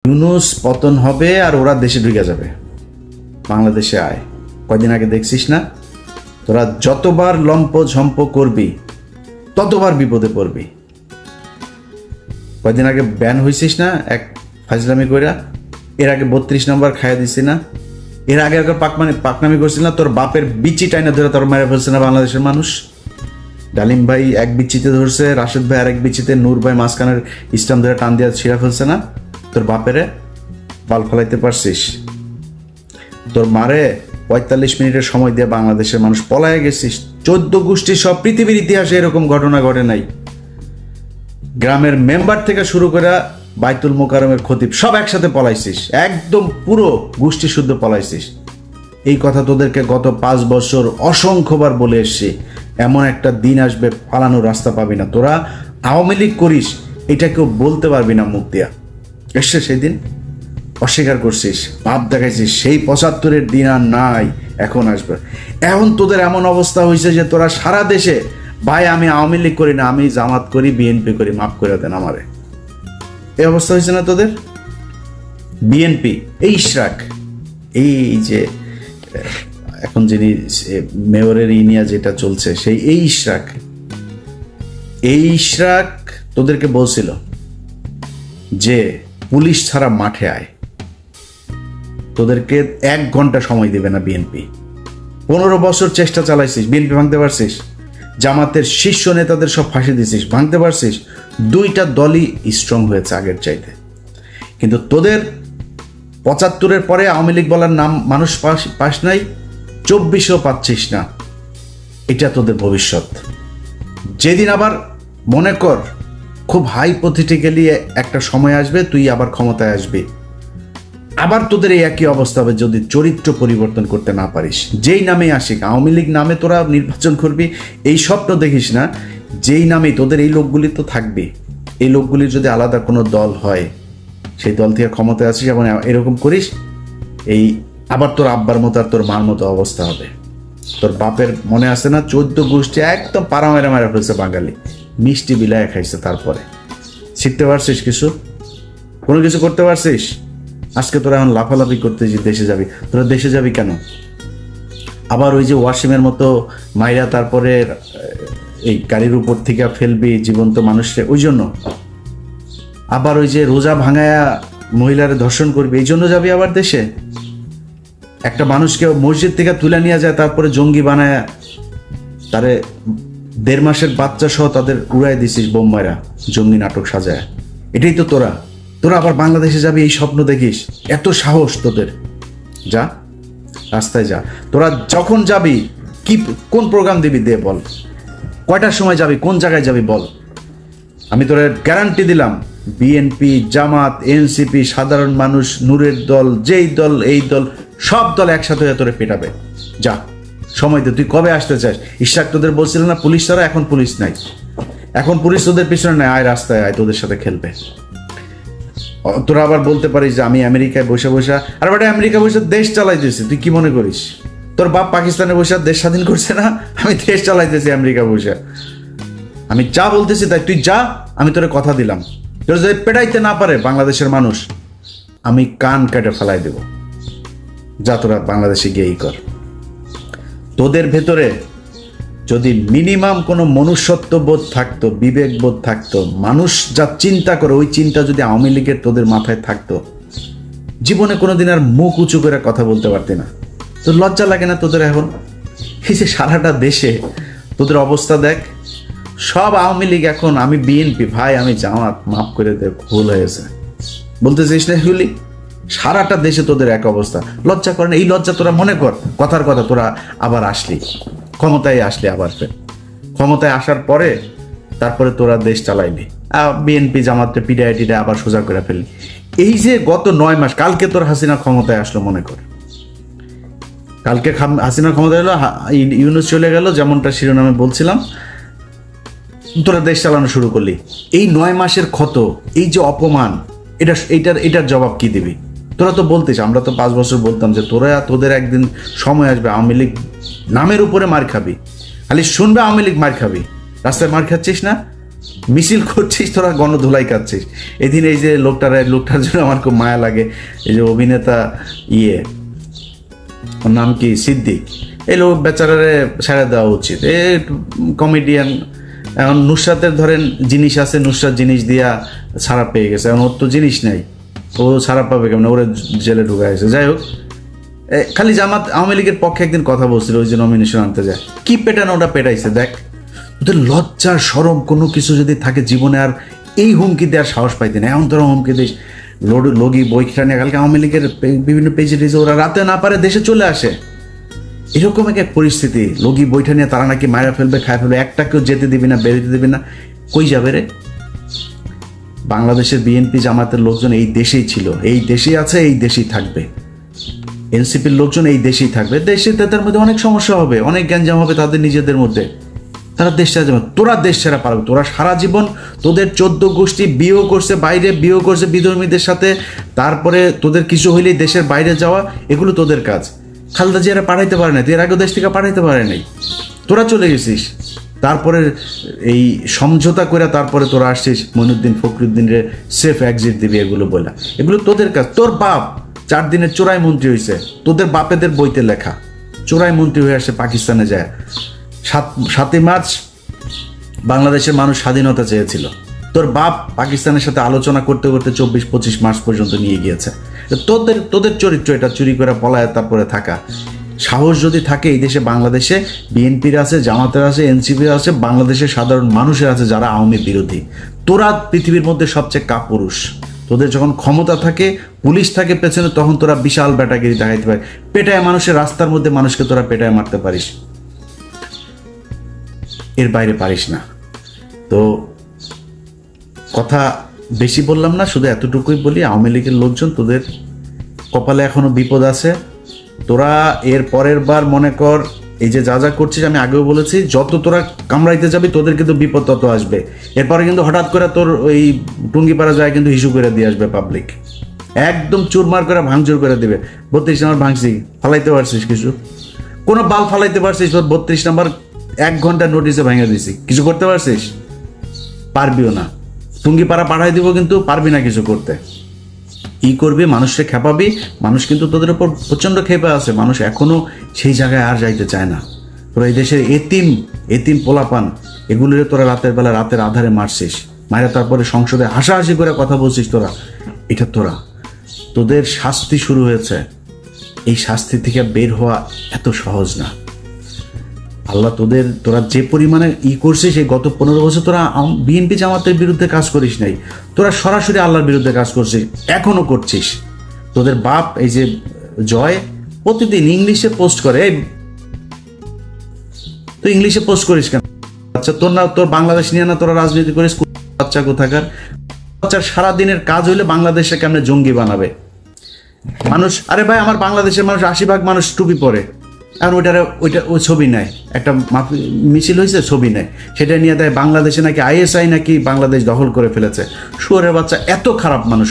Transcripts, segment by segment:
ইউনূস পতন হবে আর ওরা দেশে ঢুকে যাবে, বাংলাদেশে আয়। কয়দিন আগে দেখছিস না, তোরা যতবার লম্প ঝম্প করবি ততবার বিপদে পড়বি। কয়দিন আগে ব্যান হয়েছিস না এক ফাজলামি কইরা, এর আগে 32 নম্বর খাইয়া দিছি না, এর আগে একবার পাকনামি করছিল না, তোর বাপের বিচি টাইনা ধরে তোর মেরে ফেলছে না বাংলাদেশের মানুষ। ডালিম ভাই এক বিচিতে ধরছে, রাশেদ ভাই আরেক বিচিতে, নূর ভাই মাঝখানের ইসলাম ধরে টান দিয়া ছিঁড়া ফেলছে না। তোর বাপেরে বাল ফলাইতে পারছিস? তোর মারে 45 মিনিটের সময় দিয়ে বাংলাদেশের মানুষ পলায় গেছিস। 14 গোষ্ঠী সব পৃথিবীর ইতিহাসে এরকম ঘটনা ঘটে নাই। গ্রামের মেম্বার থেকে শুরু করে বাইতুল মোকাররমের খতিব সব একসাথে পলাইছিস, একদম পুরো গোষ্ঠী শুদ্ধ পলাইছিস। এই কথা তোদেরকে গত 5 বছর অসংখ্যবার বলে এসছি। এমন একটা দিন আসবে পালানোর রাস্তা পাবি না। তোরা আওয়ামী লীগ করিস এটা কেউ বলতে পারবি না মুখ দিয়া। এসছে সেই দিন, অস্বীকার করছিস, ভাব দেখাইছিস, সেই 75-এর দিন আর নাই, এখন আসবে। এখন তোদের এমন অবস্থা হয়েছে যে তোরা সারা দেশে, ভাই আমি আওয়ামী লীগ করি না, আমি জামাত করি, বিএনপি করি, মাফ করে দেন আমারে, এই অবস্থা হয়েছে না তোদের। বিএনপি এই ইশরাক, এই যে এখন যিনি মেয়রের ইনিয়া যেটা চলছে, সেই এই ইশরাক তোদেরকে বলছিল যে পুলিশ ছাড়া মাঠে আয়। তোদেরকে 1 ঘন্টা সময় দেবে না বিএনপি। 15 বছর চেষ্টা চালাইছিস, বিএনপি ভাঙতে পারছিস? জামাতের শীর্ষ নেতাদের সব ফাঁসি দিছিস, ভাঙতে পারছিস? 2টা দলই স্ট্রং হয়েছে আগের চাইতে। কিন্তু তোদের 75-এর পরে আওয়ামী লীগ বলার নাম মানুষ পাস নাই, 24-ও পাচ্ছিস না। এটা তোদের ভবিষ্যৎ। যেদিন আবার মনে কর খুব হাইপোথেটিক্যালি একটা সময় আসবে, তুই আবার ক্ষমতায় আসবি, আবার তোদের এই একই অবস্থা হবে যদি চরিত্র পরিবর্তন করতে না পারিস। যেই নামে আসিক, আওয়ামী লীগ নামে তোরা নির্বাচন করবি, এই স্বপ্ন দেখিস না। যেই নামেই তোদের এই লোকগুলি তো থাকবে, এই লোকগুলির যদি আলাদা কোনো দল হয়, সেই দল থেকে ক্ষমতায় আসিস এবং এরকম করিস, এই আবার তোর আব্বার মতো আর তোর মার মতো অবস্থা হবে। তোর বাপের মনে আছে না, 14 গোষ্ঠী একদম পাড়া মেরা ফেলছে বাঙালি, মিষ্টি বিলায় খাইছে। তারপরে শিখতে পারছিস কিছু? কোনো কিছু করতে পারছিস? আজকে তোরা এখন লাফালাফি করতে যে দেশে যাবি। তোরা দেশে যাবি কেন? আবার ওই যে ওয়াসিমের মতো মাইরা তারপরে এই গাড়ির উপর থেকে ফেলবি জীবন্ত মানুষকে, ওই জন্য? আবার ওই যে রোজা ভাঙায়া মহিলারে ধর্ষণ করবি, এই জন্য যাবি আবার দেশে? একটা মানুষকে মসজিদ থেকে তুলে নিয়ে যায়, তারপরে জঙ্গি বানায় তারে 1.5 মাসের বাচ্চা সহ তাদের উড়াই দিছিস বোম্বাইরা, জঙ্গি নাটক সাজায়। এটাই তো তোরা আবার বাংলাদেশে যাবি, এই স্বপ্ন দেখিস? এত সাহস তোদের? যা, রাস্তায় যা। তোরা যখন যাবি কোন প্রোগ্রাম দিবি দে, বল। কয়টার সময় যাবি, কোন জায়গায় যাবি বল। আমি তোরা গ্যারান্টি দিলাম, বিএনপি, জামাত, এনসিপি, সাধারণ মানুষ, নূরের দল, যেই দল এই দল, সব দল একসাথে হয়ে তোরে পেটাবে। যা, সময় দে। তুই কবে আসতে চাস? ইশরাক তোদের বলছিল না পুলিশ ছাড়া? এখন পুলিশ নাই, এখন পুলিশ তোদের পিছনে নাই, আয় রাস্তায় আয়, তোদের সাথে খেলবে। তোরা আবার বলতে পারিস যে আমি আমেরিকায় বসে আর বাট আমেরিকা বসে দেশ চালাইতেছি। তুই কি মনে করিস তোর বাপ পাকিস্তানে বসে দেশ স্বাধীন করছে না? আমি দেশ চালাইতেছি আমেরিকা বসে। আমি যা বলতেছি তাই, তুই যা, আমি তোরে কথা দিলাম। তোর যদি পেটাইতে না পারে বাংলাদেশের মানুষ, আমি কান কেটে ফেলাই দেব। যা, তোরা বাংলাদেশে গিয়েই কর। তোদের ভেতরে যদি মিনিমাম কোনো মনুষ্যত্ব বোধ থাকতো, বিবেক বোধ থাকতো, মানুষ যা চিন্তা করে ওই চিন্তা যদি আওয়ামী লীগের তোদের মাথায় থাকতো, জীবনে কোনোদিন আর মুখ উঁচু করে কথা বলতে পারতি না। তোর লজ্জা লাগে না তোদের এখন? এই যে সারাটা দেশে তোদের অবস্থা দেখ, সব আওয়ামী লীগ এখন, আমি বিএনপি, ভাই আমি জামাত, মাফ করে দে, ভুল হয়েছে বলতে চাইস না? এগুলি সারাটা দেশে তোদের এক অবস্থা। লজ্জা করে না? এই লজ্জা তোরা মনে কর, কথার কথা তোরা আবার আসলি, ক্ষমতায় আসলি, আবার ফের ক্ষমতায় আসার পরে তারপরে তোরা দেশ চালাইলি, বিএনপি জামাতকে পিডিআইটিটা আবার সোজা করে ফেললি। এই যে গত 9 মাস, কালকে তোর হাসিনা ক্ষমতায় আসলো, মনে কর, কালকে হাসিনা ক্ষমতায় এলো, ইউনূস চলে গেল, যেমনটা শিরোনামে বলছিলাম, তোরা দেশ চালানো শুরু করলি। এই 9 মাসের ক্ষত, এই যে অপমান, এটার জবাব কি দিবি? তোরা তো বলতিস, আমরা তো 5 বছর বলতাম যে তোদের একদিন সময় আসবে আওয়ামী লীগ নামের উপরে মার খাবি, খালি শুনবে আওয়ামী লীগ মার খাবি। রাস্তায় মার খাচ্ছিস না? মিছিল করছিস, তোরা গণধুলাই খাচ্ছিস। এদিন এই যে লোকটার জন্য আমার খুব মায়া লাগে, এই যে অভিনেতা ওর নাম কি, সিদ্দিক, এই লোক বেচারারে ছেড়ে দেওয়া উচিত। এ কমেডিয়ান। এখন নুসরাতের ধরেন জিনিস আছে, নুসরাত জিনিস দিয়া ছাড়া পেয়ে গেছে, এখন ওর তো জিনিস নেই, ও ছাড়া পাবে কেমন, ওরে জেলে ঢুকাইছে। যাই হোক, খালি জামাত আওয়ামী লীগের পক্ষে একদিন কথা বলছিল, ওই যে নমিনেশন আনতে যায়, কি পেটানো ওটা পেটাইছে। দেখ, ওদের লজ্জার শরম কোনো কিছু যদি থাকে জীবনে, আর এই হুমকি দেওয়ার সাহস পাইতে না। এখন তোরা হুমকি দিস, লগি বইটা নিয়ে কালকে আওয়ামী লীগের বিভিন্ন পেজে টেজে ওরা রাতে না পারে দেশে চলে আসে। এরকম এক পরিস্থিতি, লগি বইটা নিয়ে তারা নাকি মারা ফেলবে, খায় ফেলবে, একটা কেউ যেতে দিবি না, বেরোতে দিবি না। কই যাবে রে? বাংলাদেশের বিএনপি জামাতের লোকজন এই দেশেই ছিল, এই দেশেই আছে, এই দেশেই থাকবে। এনসিপির লোকজন এই দেশেই থাকবে। দেশে তাদের মধ্যে অনেক সমস্যা হবে, অনেক গ্যাঞ্জাম হবে তাদের নিজেদের মধ্যে, তারা দেশ ছেড়ে যাবে। তোরা দেশ ছেড়া পারবে? তোরা সারা জীবন তোদের 14 গোষ্ঠী বিয়েও করছে, বাইরে বিয়েও করছে বিধর্মীদের সাথে, তারপরে তোদের কিছু হইলেই দেশের বাইরে যাওয়া, এগুলো তোদের কাজ। খালেদা জিয়ারা পাঠাইতে পারে না, এর আগেও দেশ থেকে পাঠাইতে পারে নাই, তোরা চলে গেছিস। তারপরে এই সমঝোতা করে তারপরে তোরা আসছিস মইনুদ্দিন ফখরুদ্দিনের সেফ এক্সিট দিবি, এগুলো বলা, এগুলো তোদের কাজ। তোর বাপ 4 দিনের চোরাই মন্ত্রী হয়েছে, তোদের বাপেদের বইতে লেখা, চোরাই মন্ত্রী হয়ে আসে পাকিস্তানে যায়। 7ই মার্চ বাংলাদেশের মানুষ স্বাধীনতা চেয়েছিল, তোর বাপ পাকিস্তানের সাথে আলোচনা করতে করতে 24-25 মার্চ পর্যন্ত নিয়ে গিয়েছে। তোদের চরিত্র এটা, চুরি করে পলায় তারপরে থাকা। সাহস যদি থাকে এই দেশে, বাংলাদেশে বিএনপির আছে, জামাতের আছে, এনসিপির আছে, বাংলাদেশের সাধারণ মানুষের আছে যারা আওয়ামী বিরোধী। তোরা পৃথিবীর মধ্যে সবচেয়ে কাপুরুষ। তোদের যখন ক্ষমতা থাকে, পুলিশ থাকে পেছনে, তখন তোরা বিশাল ব্যাটাগিরি দেখাইতে পারে, পেটায় মানুষের রাস্তার মধ্যে মানুষকে তোরা পেটায় মারতে পারিস, এর বাইরে পারিস না। তো কথা বেশি বললাম না, শুধু এতটুকুই বলি, আওয়ামী লীগের লোকজন তোদের কপালে এখনো বিপদ আছে। তোরা এর পরের বার মনে কর এই যে যা যা করছিস, আমি আগেও বলেছি, যত তোরা কামড়াইতে যাবি তোদের কিন্তু বিপদ তত আসবে। এরপরে কিন্তু হঠাৎ করে তোর ওই টুঙ্গিপাড়া যায় কিন্তু হিসু করে দিয়ে আসবে পাবলিক, একদম চুরমার করে ভাঙচুর করে দেবে। 32 নম্বর ভাঙছি, ফালাইতে পারছিস কিছু? কোনো বাল ফালাইতে পারছিস? 32 নম্বর 1 ঘন্টা নোটিসে ভেঙে দিছি, কিছু করতে পারছিস? পারবিও না। টুঙ্গিপাড়া পাঠাই দিব, কিন্তু পারবি না কিছু করতে। ই করবি, মানুষকে খেপাবি, মানুষ কিন্তু তোদের উপর প্রচণ্ড খেপে আছে, মানুষ এখনো সেই জায়গায় আর যাইতে চায় না। তোরা এই দেশের এতিম পোলাপান, এগুলোরে তোরা রাতের বেলা রাতের আধারে মারছিস, মায়েরা তারপরে সংসদে হাসাহাসি করে কথা বলছিস। এটা তোদের শাস্তি শুরু হয়েছে। এই শাস্তি থেকে বের হওয়া এত সহজ না। আল্লাহ তোরা যে পরিমাণে করছিস, এই গত 15 বছর তোরা বিএনপি জামাতের বিরুদ্ধে কাজ করিস নাই, তোরা সরাসরি আল্লাহর বিরুদ্ধে কাজ করছিস, এখনো করছিস। তোদের বাপ এই যে জয় প্রতিদিন ইংলিশে পোস্ট করে, তুই ইংলিশে পোস্ট করিস কেন? আচ্ছা, তোর বাংলাদেশ নিয়ে না তোরা রাজনীতি করিস? বাচ্চা কোথাকার বাচ্চার সারাদিনের কাজ হইলে বাংলাদেশে কেমনে জঙ্গি বানাবে মানুষ। আরে ভাই, আমার বাংলাদেশের মানুষ 80% মানুষ টুপি পরে, আর ওই ছবি নেয়, একটা মিছিল হয়েছে ছবি নেয়, সেটা নিয়ে দেয় বাংলাদেশে নাকি আইএসআই নাকি বাংলাদেশ দখল করে ফেলেছে। শুয়োরের বাচ্চা, এত খারাপ মানুষ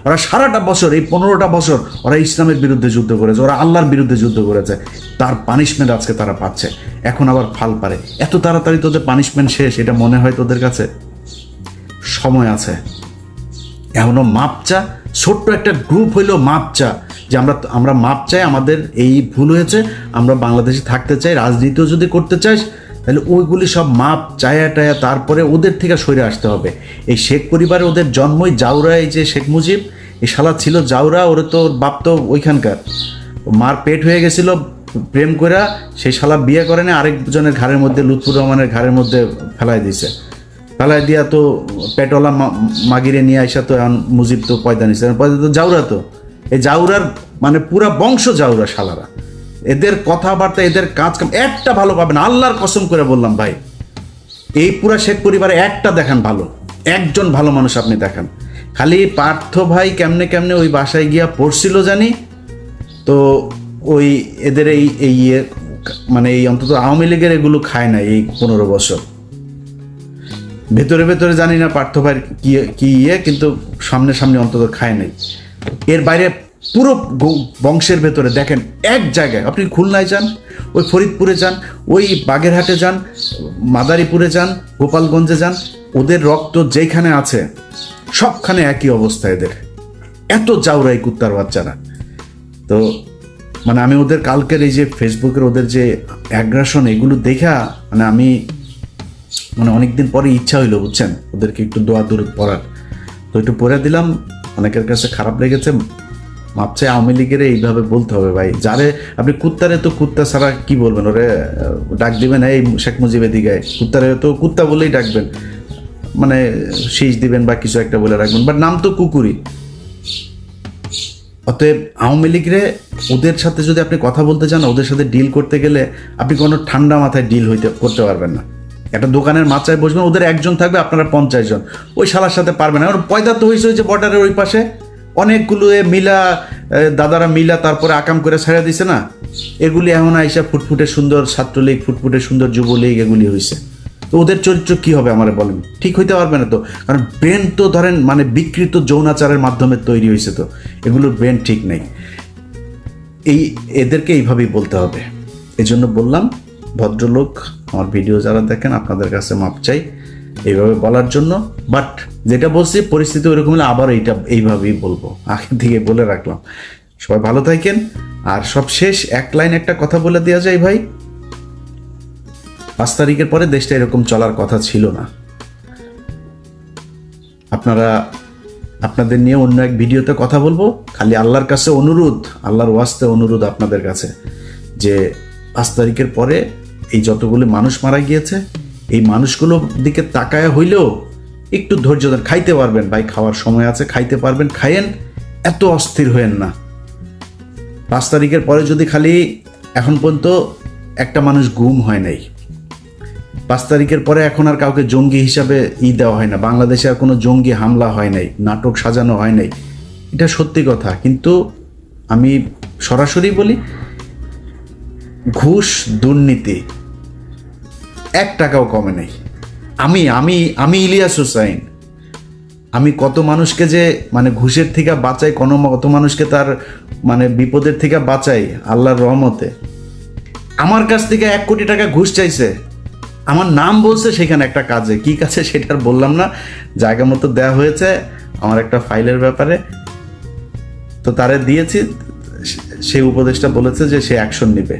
ওরা সারাটা বছর, এই 15টা বছর ওরা ইসলামের বিরুদ্ধে যুদ্ধ করেছে, ওরা আল্লাহর বিরুদ্ধে যুদ্ধ করেছে, তার পানিশমেন্ট আজকে তারা পাচ্ছে। এখন আবার ফাল পারে। এত তাড়াতাড়ি তোদের পানিশমেন্ট শেষ এটা মনে হয় তোদের কাছে? সময় আছে, এখনো মাপ চা। ছোট্ট একটা গ্রুপ হইলেও মাপ চা, যে আমরা মাপ চাই, আমাদের এই ভুল হয়েছে, আমরা বাংলাদেশে থাকতে চাই, রাজনীতিও যদি করতে চাইস তাহলে ওইগুলি সব মাপ চায়া টায়া তারপরে ওদের থেকে সরে আসতে হবে। এই শেখ পরিবারে ওদের জন্মই জাউরা, এই যে শেখ মুজিব, এই শালা ছিল জাউরা, ওর তো বাপ তো ওইখানকার, মার পেট হয়ে গেছিল প্রেম করা, সেই শালা বিয়ে করে না, আরেকজনের ঘাড়ের মধ্যে, লুৎফুর রহমানের ঘাড়ের মধ্যে ফেলাই দিয়েছে, ফেলাই দিয়া তো পেটওয়ালা মাগিরে নিয়ে আসা, তো এখন মুজিব তো পয়দা নিচ্ছে, পয়দা তো জাউরা, তো এই জাউরার মানে পুরা বংশ জাউরা শালারা। এদের কথাবার্তা, এদের কাজ কাম একটা ভালো পাবেন, আল্লাহর কসম করে বললাম ভাই, এই পুরা শেখ পরিবারে একটা দেখান ভালো, একজন ভালো মানুষ আপনি দেখান। খালি পার্থ ভাই কেমনে কেমনে ওই বাসায় গিয়া পড়ছিল জানি, তো ওই এদের এই মানে এই অন্তত আওয়ামী লীগের এগুলো খায় না এই 15 বছর। ভেতরে ভেতরে জানি না পার্থ ভাইয়ের কি কিন্তু সামনে সামনে অন্তত খায় নাই। এর বাইরে পুরো বংশের ভেতরে দেখেন, এক জায়গায় আপনি খুলনায় যান, ওই ফরিদপুরে যান, ওই বাগেরহাটে যান, মাদারীপুরে যান, গোপালগঞ্জে যান, ওদের রক্ত যেখানে আছে সবখানে একই অবস্থা এদের। এত চাউরাই কুত্তার বাচ্চারা। তো মানে আমি ওদের কালকের এই যে ফেসবুকের ওদের যে অ্যাগ্রাসন, এগুলো দেখা মানে আমি মানে অনেকদিন পরে ইচ্ছা হইলো, বুঝছেন, ওদেরকে একটু দোয়া দূরত পড়ার। তো একটু পড়ে দিলাম, অনেকের কাছে খারাপ লেগেছে, মাপ চাই। আওয়ামী লীগের এইভাবে বলতে হবে ভাই, যারে আপনি কুত্তারে তো কুত্তা ছাড়া কি বলবেন, ওরে ডাক দিবেন এই শেখ মুজিবের দিকে, কুত্তারে তো কুত্তা বলেই ডাকবেন, মানে শীষ দিবেন বা কিছু একটা বলে রাখবেন, বাট নাম তো কুকুরই। অতএব আওয়ামী লীগরে ওদের সাথে যদি আপনি কথা বলতে চান, ওদের সাথে ডিল করতে গেলে আপনি কোনো ঠান্ডা মাথায় ডিল করতে পারবেন না। একটা দোকানের মাথায় বসবেন, ওদের একজন থাকবে, আপনারা 50 জন, ওই শালার সাথে পারবেন না। পয়দা তো হয়েছে যে বর্ডারের ওই পাশে অনেকগুলো মিলা দাদারা মিলা তারপরে আকাম করে ছেড়ে দিছে না, এগুলি এখন আইসা ফুটফুটে সুন্দর ছাত্রলীগ, ফুটফুটে সুন্দর যুবলীগ, এগুলি হয়েছে। তো ওদের চরিত্র কি হবে আমারে বলেন, ঠিক হইতে পারবে না তো, কারণ ব্রেন তো ধরেন মানে বিকৃত যৌনাচারের মাধ্যমে তৈরি হয়েছে, তো এগুলোর ব্রেন ঠিক নেই। এদেরকে এইভাবেই বলতে হবে। এই জন্য বললাম, ভদ্রলোক আমার ভিডিও যারা দেখেন আপনাদের কাছে মাপ চাই এইভাবে বলার জন্য। বাট যেটা বলছি পরিস্থিতি ওইরকম হলে আবার এইভাবেই বলবো, আগের থেকে বলে রাখলাম। সবাই ভালো থাকেন। আর সব শেষ এক লাইন একটা কথা বলে দেওয়া যায় ভাই, 5 তারিখের পরে দেশটা এরকম চলার কথা ছিল না। আপনাদের নিয়ে অন্য এক ভিডিওতে কথা বলবো। খালি আল্লাহর কাছে অনুরোধ, আল্লাহর ওয়াস্তে অনুরোধ আপনাদের কাছে, যে 5 তারিখের পরে এই যতগুলো মানুষ মারা গিয়েছে, এই মানুষগুলোর দিকে তাকায় হইলেও একটু ধৈর্য ধরে খাইতে পারবেন ভাই, খাওয়ার সময় আছে, খাইতে পারবেন, খাইয়েন, এত অস্থির হয়েন না। 5 তারিখের পরে যদি খালি এখন পর্যন্ত একটা মানুষ গুম হয় নাই, 5 তারিখের পরে এখন আর কাউকে জঙ্গি হিসাবে দেওয়া হয় না, বাংলাদেশে আর কোনো জঙ্গি হামলা হয় নাই, নাটক সাজানো হয় নাই, এটা সত্যি কথা। কিন্তু আমি সরাসরি বলি, ঘুষ দুর্নীতি 1 টাকাও কমে নেই। আমি আমি আমি ইলিয়াস হুসাইন, আমি কত মানুষকে যে মানে ঘুষের থেকে বাঁচাই, কত মানুষকে তার মানে বিপদের থেকে বাঁচাই আল্লাহর রহমতে। আমার কাছ থেকে 1 কোটি টাকা ঘুষ চাইছে, আমার নাম বলছে সেখানে একটা কাজে, কি কাজে সেটার বললাম না, জায়গা মতো দেওয়া হয়েছে আমার একটা ফাইলের ব্যাপারে, তো তারে দিয়েছি, সেই উপদেশটা বলেছে যে সে অ্যাকশন নেবে,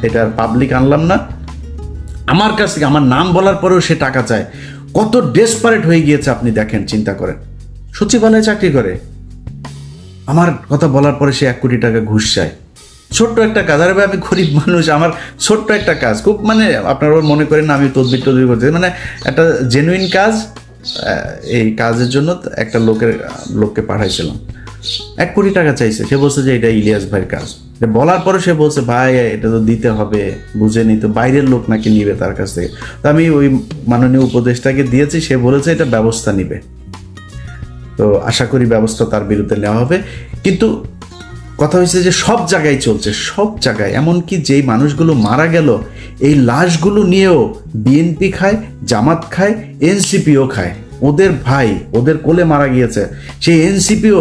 এটা আর পাবলিক আনলাম না। আমার কাছ থেকে আমার নাম বলার পরেও সে টাকা চায়, কত ডেসপারেট হয়ে গিয়েছে আপনি দেখেন, চিন্তা করেন। সচিবালয়ে চাকরি করে, আমার কথা বলার পরে সে 1 কোটি টাকা ঘুষ চায়। ছোট্ট একটা কাজ, আরে ভাই আমি গরিব মানুষ, আমার ছোট্ট একটা কাজ, খুব মানে আপনারা মনে করেন না আমি তদবির করছি, মানে একটা জেনুইন কাজ, এই কাজের জন্য একটা লোককে পাঠাইছিলাম, 1 কোটি টাকা চাইছে। সে বলছে যে এটা ইলিয়াস ভাইয়ের কাজ, বলার পরে সে বলছে ভাই এটা তো দিতে হবে, বুঝে নি তো, বাইরের লোক নাকি নিবে তার কাছ থেকে। তো আমি ওই মাননীয় উপদেষ্টাকে দিয়েছি, সে বলেছে এটা ব্যবস্থা নিবে, তো আশা করি ব্যবস্থা তার বিরুদ্ধে নেওয়া হবে। কিন্তু কথা হয়েছে যে সব জায়গায় চলছে, সব জায়গায়, এমনকি যেই মানুষগুলো মারা গেল এই লাশগুলো নিয়েও বিএনপি খায়, জামাত খায়, এনসিপিও খায়, ওদের ভাই ওদের কোলে মারা গিয়েছে, সেই এনসিপিও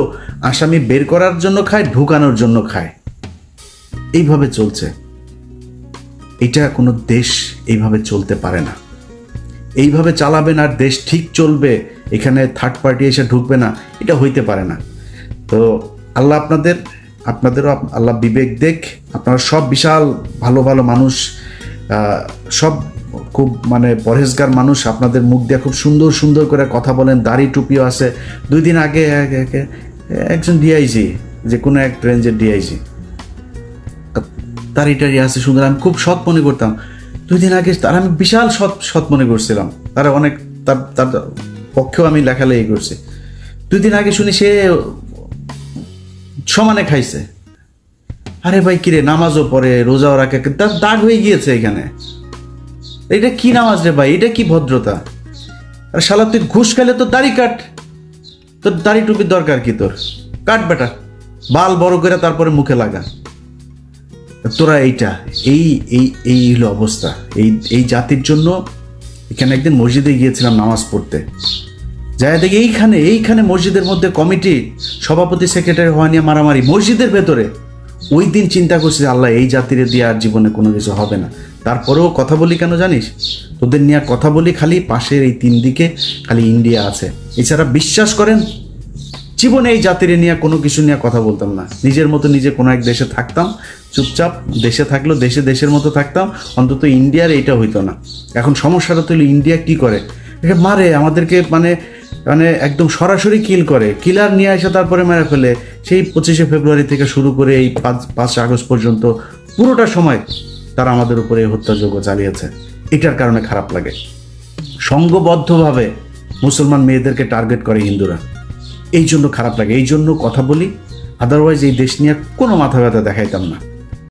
আসামি বের করার জন্য খায়, ঢুকানোর জন্য খায়, এইভাবে চলছে। এটা কোনো দেশ এইভাবে চলতে পারে না। এইভাবে চালাবেন আর দেশ ঠিক চলবে, এখানে থার্ড পার্টি এসে ঢুকবে না, এটা হইতে পারে না। তো আল্লাহ আপনাদেরও আল্লাহ বিবেক দেখ, আপনারা সব বিশাল ভালো ভালো মানুষ, সব খুব মানে পরহেজগার মানুষ, আপনাদের মুখ দিয়ে খুব সুন্দর সুন্দর করে কথা বলেন, দাড়ি টুপিও আছে। 2 দিন আগে একজন ডিআইজি, যে কোনো এক রেঞ্জের ডিআইজি, দাড়ি টাড়ি আছে সুন্দর, আমি খুব সৎ মনে করতাম। 2 দিন আগে তার আমি বিশাল সৎ মনে করছিলাম, তারা অনেক তার পক্ষেও আমি লেখালেখি করছি। 2 দিন আগে শুনি সে সমানে খাইছে। আরে ভাই কিরে, নামাজও পড়ে, রোজাও রাখে, তার দাগ হয়ে গিয়েছে এখানে, এটা কি নামাজ রে ভাই, এটা কি ভদ্রতা? আর শালা তুই ঘুষ খাইলে তো দাড়ি কাট, তোর দাড়ি টুপির দরকার কি, তোর কাট বেটা, বাল বড় করে তারপরে মুখে লাগা। তোরা এই হলো অবস্থা এই জাতির জন্য। এখানে একদিন মসজিদে গিয়েছিলাম নামাজ পড়তে, যাই দেখি এইখানে মসজিদের মধ্যে কমিটি সভাপতি সেক্রেটারি হওয়া নিয়ে মারামারি, মসজিদের ভেতরে ওই দিন চিন্তা করছি যে আল্লাহ এই জাতিরে দিয়ে আর জীবনে কোনো কিছু হবে না। তারপরেও কথা বলি কেন জানিস? তোদের নিয়ে কথা বলি খালি পাশের এই 3 দিকে খালি ইন্ডিয়া আছে, এছাড়া বিশ্বাস করেন জীবনে এই জাতিরে নিয়ে কোনো কিছু নিয়ে কথা বলতাম না। নিজের মতো নিজে কোনো এক দেশে থাকতাম, চুপচাপ দেশে থাকলেও দেশের মতো থাকতাম, অন্তত ইন্ডিয়ার এইটা হইতো না। এখন সমস্যাটা তো হলো ইন্ডিয়া কী করে, মারে আমাদেরকে, মানে মানে একদম সরাসরি কিল করে, কিলার নিয়ে আসে তারপরে মেরে ফেলে। সেই 25শে ফেব্রুয়ারি থেকে শুরু করে এই 5 আগস্ট পর্যন্ত পুরোটা সময় তারা আমাদের উপরে হত্যাযজ্ঞ চালিয়েছে। এটার কারণে খারাপ লাগে। সংঘবদ্ধভাবে মুসলমান মেয়েদেরকে টার্গেট করে হিন্দুরা, এই জন্য খারাপ লাগে, এই জন্য কথা বলি। আদারওয়াইজ এই দেশ নিয়ে কোনো মাথা ব্যথা দেখাইতাম না।